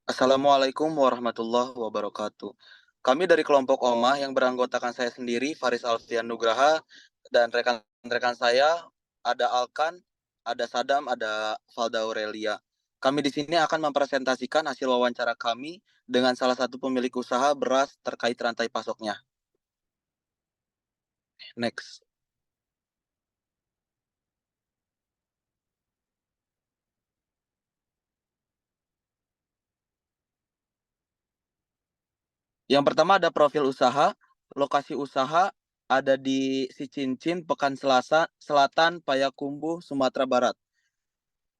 Assalamualaikum warahmatullahi wabarakatuh. Kami dari kelompok Omah yang beranggotakan saya sendiri, Faris Alfian Nugraha, dan rekan-rekan saya ada Alkan, ada Sadam, ada Valda Aurelia. Kami di sini akan mempresentasikan hasil wawancara kami dengan salah satu pemilik usaha beras terkait rantai pasoknya. Next. Yang pertama ada profil usaha, lokasi usaha ada di Sicincin, Pekan Selatan, Payakumbuh, Sumatera Barat.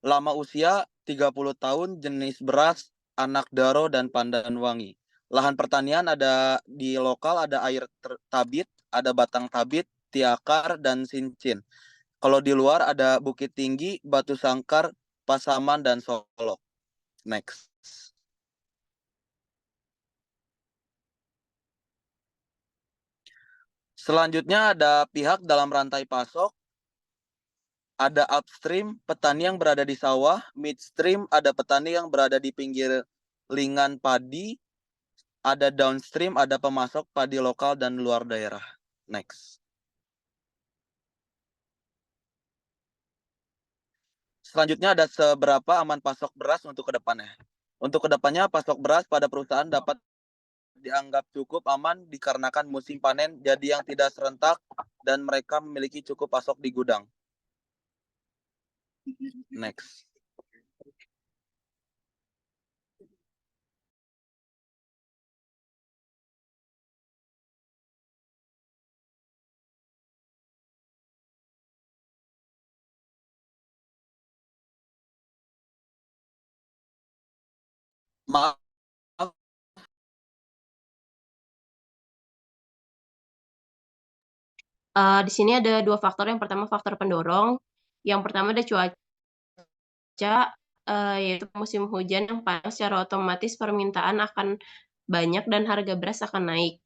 Lama usia 30 tahun, jenis beras, anak daro, dan pandan wangi. Lahan pertanian ada di lokal, ada air tabit, ada batang tabit, tiakar, dan sincin. Kalau di luar ada Bukit Tinggi, Batu Sangkar, Pasaman, dan Solok. Next. Selanjutnya ada pihak dalam rantai pasok, ada upstream, petani yang berada di sawah, midstream, ada petani yang berada di pinggir lingan padi, ada downstream, ada pemasok padi lokal dan luar daerah. Next. Selanjutnya ada seberapa aman pasok beras untuk kedepannya. Untuk kedepannya pasok beras pada perusahaan dapat dianggap cukup aman dikarenakan musim panen jadi yang tidak serentak dan mereka memiliki cukup pasok di gudang. Next. Maaf. Di sini ada dua faktor. Yang pertama faktor pendorong. Yang pertama ada cuaca, yaitu musim hujan yang panas, secara otomatis permintaan akan banyak dan harga beras akan naik.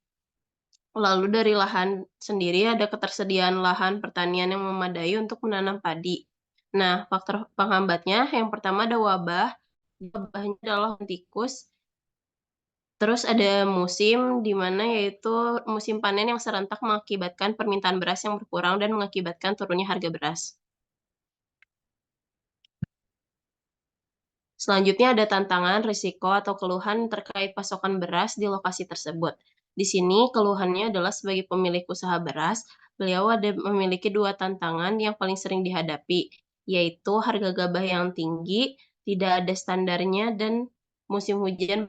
Lalu dari lahan sendiri ada ketersediaan lahan pertanian yang memadai untuk menanam padi. Nah, faktor penghambatnya yang pertama ada wabah. Wabahnya adalah tikus. Terus ada musim di mana yaitu musim panen yang serentak mengakibatkan permintaan beras yang berkurang dan mengakibatkan turunnya harga beras. Selanjutnya ada tantangan, risiko, atau keluhan terkait pasokan beras di lokasi tersebut. Di sini keluhannya adalah sebagai pemilik usaha beras, beliau memiliki dua tantangan yang paling sering dihadapi, yaitu harga gabah yang tinggi, tidak ada standarnya, dan musim hujan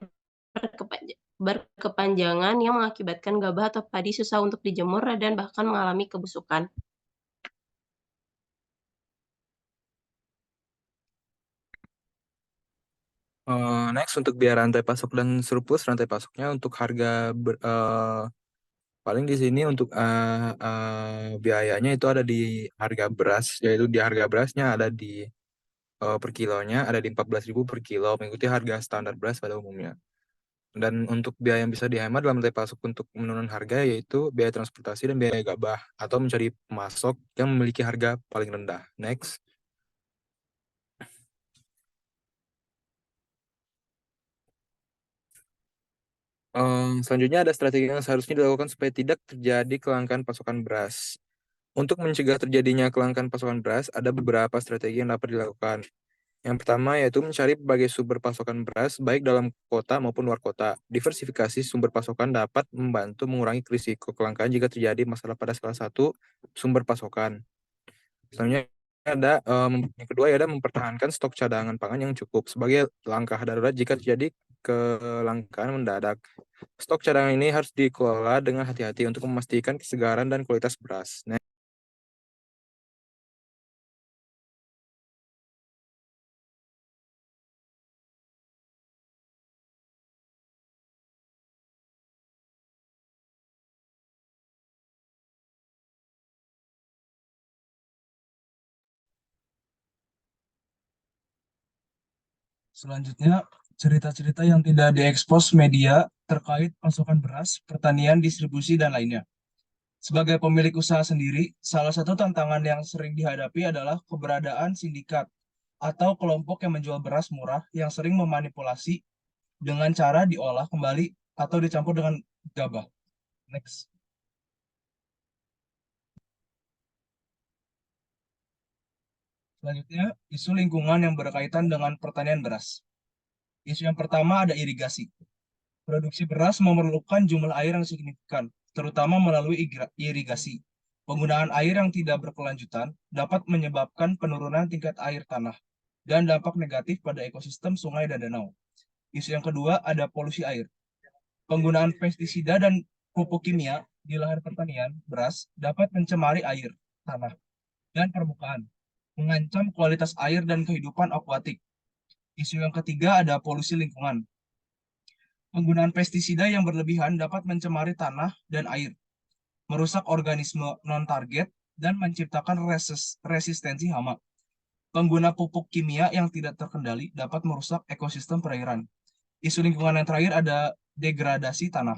berkepanjangan yang mengakibatkan gabah atau padi susah untuk dijemur dan bahkan mengalami kebusukan. Next untuk biaya rantai pasok dan surplus rantai pasoknya untuk harga paling di sini untuk biayanya itu ada di harga beras, yaitu di harga berasnya ada di per kilonya ada di 14.000 per kilo mengikuti harga standar beras pada umumnya. Dan untuk biaya yang bisa dihemat dalam rantai pasok untuk menurunkan harga yaitu biaya transportasi dan biaya gabah atau mencari pemasok yang memiliki harga paling rendah. Next. Selanjutnya ada strategi yang seharusnya dilakukan supaya tidak terjadi kelangkaan pasokan beras. Untuk mencegah terjadinya kelangkaan pasokan beras, ada beberapa strategi yang dapat dilakukan. Yang pertama yaitu mencari berbagai sumber pasokan beras, baik dalam kota maupun luar kota. Diversifikasi sumber pasokan dapat membantu mengurangi risiko kelangkaan jika terjadi masalah pada salah satu sumber pasokan. Selanjutnya yang kedua ya ada mempertahankan stok cadangan pangan yang cukup sebagai langkah darurat jika terjadi kelangkaan mendadak. Stok cadangan ini harus dikelola dengan hati-hati untuk memastikan kesegaran dan kualitas beras. Nah, selanjutnya, cerita-cerita yang tidak diekspos media terkait pasokan beras, pertanian, distribusi, dan lainnya. Sebagai pemilik usaha sendiri, salah satu tantangan yang sering dihadapi adalah keberadaan sindikat atau kelompok yang menjual beras murah yang sering memanipulasi dengan cara diolah kembali atau dicampur dengan gabah. Next. Selanjutnya, isu lingkungan yang berkaitan dengan pertanian beras. Isu yang pertama ada irigasi. Produksi beras memerlukan jumlah air yang signifikan, terutama melalui irigasi. Penggunaan air yang tidak berkelanjutan dapat menyebabkan penurunan tingkat air tanah dan dampak negatif pada ekosistem sungai dan danau. Isu yang kedua ada polusi air. Penggunaan pestisida dan pupuk kimia di lahan pertanian beras dapat mencemari air, tanah, dan permukaan, mengancam kualitas air dan kehidupan akuatik. Isu yang ketiga ada polusi lingkungan. Penggunaan pestisida yang berlebihan dapat mencemari tanah dan air, merusak organisme non-target, dan menciptakan resistensi hama. Pengguna pupuk kimia yang tidak terkendali dapat merusak ekosistem perairan. Isu lingkungan yang terakhir ada degradasi tanah.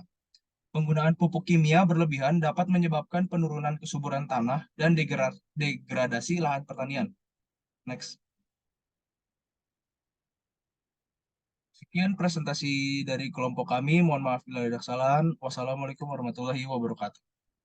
Penggunaan pupuk kimia berlebihan dapat menyebabkan penurunan kesuburan tanah dan degradasi lahan pertanian. Next. Sekian presentasi dari kelompok kami. Mohon maaf bila ada kesalahan. Wassalamualaikum warahmatullahi wabarakatuh.